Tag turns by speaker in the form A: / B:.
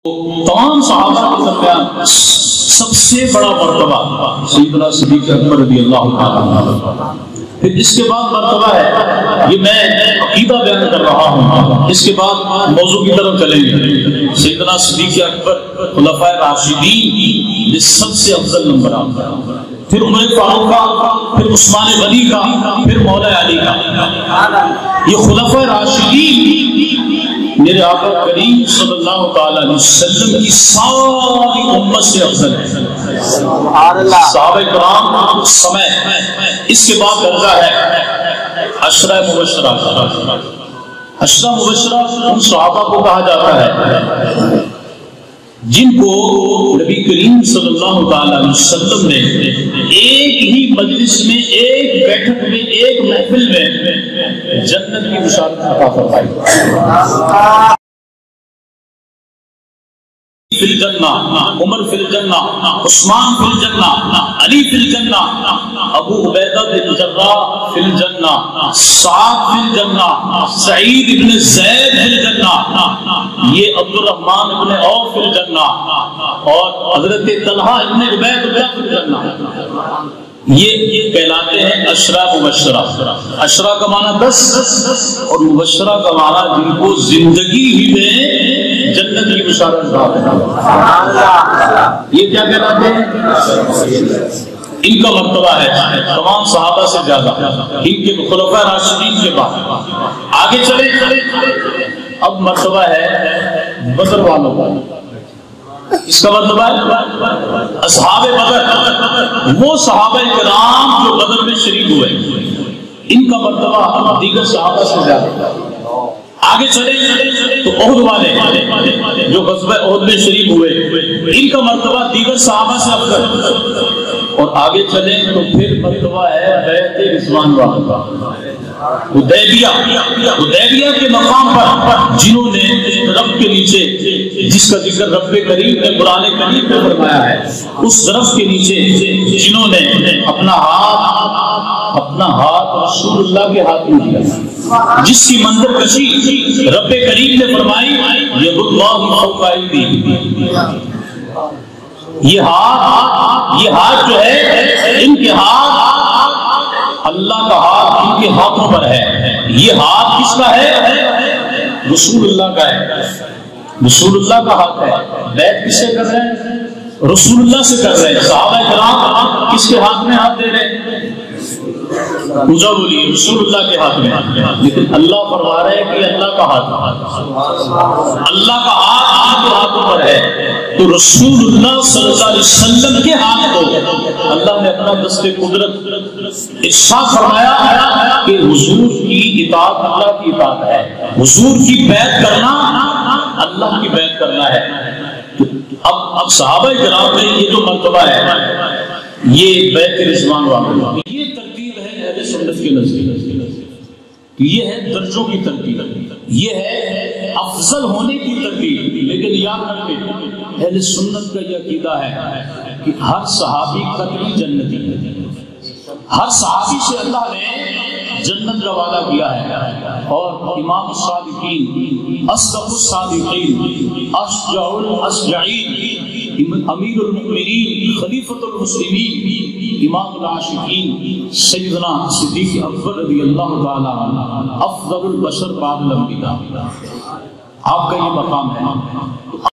A: تمام صحابہ کے درمیان سب سے بڑا مرتبہ سیدنا صدیق اکبر رضی اللہ عنہ۔ پھر اس کے بعد مرتبہ ہے، یہ میں عقیدہ بیان کر رہا ہوں، اس کے بعد موضوع کی طرف چلیں گے۔ سیدنا صدیق اکبر خلفائے راشدین یہ سب سے افضل نمبر آتا ہے، پھر عمر فاروق کا، پھر عثمان غنی کا، پھر مولا علی کا۔ یہ خلفائے راشدین میرے آقا کریم صلی اللہ تعالی علیہ وسلم کی ساری امت سے افضل ہے۔ صحابہ کرام سمیت اس کے بعد درجہ ہے عشرہ مبشرہ۔ عشرہ مبشرہ ان صحابہ کو کہا جاتا ہے جن کو نبی کریم صلی اللہ تعالی علیہ وسلم نے ایک ہی مجلس میں، ایک بیٹھک میں، ایک محفل میں جنت کی بشارت عطا فرمائی۔ فی الجنہ، عمر فی الجنہ، عثمان فی الجنہ، علی فی الجنہ، ابو عبیدہ بن جراح فی الجنہ، سعد فی الجنہ، سعید بن زید فی الجنہ، یہ عبد الرحمن بن عوف فی الجنہ، اور حضرت طلحہ بن عبید اللہ فی الجنہ۔ یہ کہلاتے ہیں عشرہ مبشرہ۔ عشرہ کا معنی 10 اور مبشرہ کا معنی جن کو زندگی ہی میں جنت کی بشارت ہے۔ یہ کیا کہلاتے ہیں؟ ان کا مرتبہ ہے تمام صحابہ سے زیادہ، ان کے خلفائے راشدین کے بعد۔ آگے چلے، اب مرتبہ ہے بدر والوں کا۔ اس کا مرتبہ ہے اصحاب بدر، وہ صحابہ کرام جو بدر میں شریک ہوئے، ان کا مرتبہ دیگر صحابہ سے زیادہ۔ آگے چلے تو احد والے جو غزوہ احد میں شریک ہوئے، ان کا مرتبہ دیگر صحابہ سے افضل۔ اور آگے چلیں تو پھر مرتبہ ہے بیعت رضوان والوں کا، حدیبیہ کے مقام پر جنہوں نے رب کے نیچے، جس کا ذکر رب کریم نے قرآن کریم میں فرمایا ہے، اس درخت کے نیچے جنہوں نے اپنا ہاتھ رسول اللہ کے ہاتھ میں دیا، جس کی منظر کشی رب کریم نے فرمائی ید اللہ فوق ایدیہم۔ یہ ہاتھ جو ہے، ان کے ہاتھ، اللہ کا ہاتھ ان کے ہاتھوں پر ہے۔ یہ ہاتھ کس کا ہے؟ رسول اللہ کا ہے، رسول اللہ کا ہاتھ ہے۔ بیعت کس سے کر رہے ہیں؟ رسول اللہ سے کر رہے ہیں۔ صحابہ کرام کس کے ہاتھ میں ہاتھ دے رہے ہیں؟ پوجا بولیے رسول اللہ کے ہاتھ میں، لیکن اللہ فرما رہے ہیں کہ اللہ کا ہاتھ، اللہ کا ہاتھ آپ کے ہاتھوں پر ہے۔ تو رسول اللہ صلی اللہ علیہ وسلم کے ہاتھ کو اللہ نے اپنا دست قدرت ارشاد فرمایا کہ حضور کی اطاعت اللہ کی اطاعت ہے، حضور کی بیعت کرنا اللہ کی بیعت کرنا ہے۔ تو اب صحابہ کرام میں یہ جو مرتبہ ہے، یہ بیعت رضوان والوں، یہ ترتیب ہے اہل سنت کے نزدیک، یہ ہے درجوں کی ترتیب، یہ ہے افضل ہونے کی ترتیب۔ لیکن یاد رکھیں اہل سنت کا یہ عقیدہ ہے کہ ہر صحابی قطعی جنتی ہے، ہر صحابی سے اللہ نے جنت کا وعدہ کیا ہے۔ اور امام الصادقین، اصدق الصادقین، اشجع الاشجعین، امیر المؤمنین، خلیفۃ المسلمین، امام العاشقین سیدنا صدیق اکبر رضی اللہ تعالی عنہ، افضل البشر بعد الانبیاء، آپ کا یہ مقام ہے۔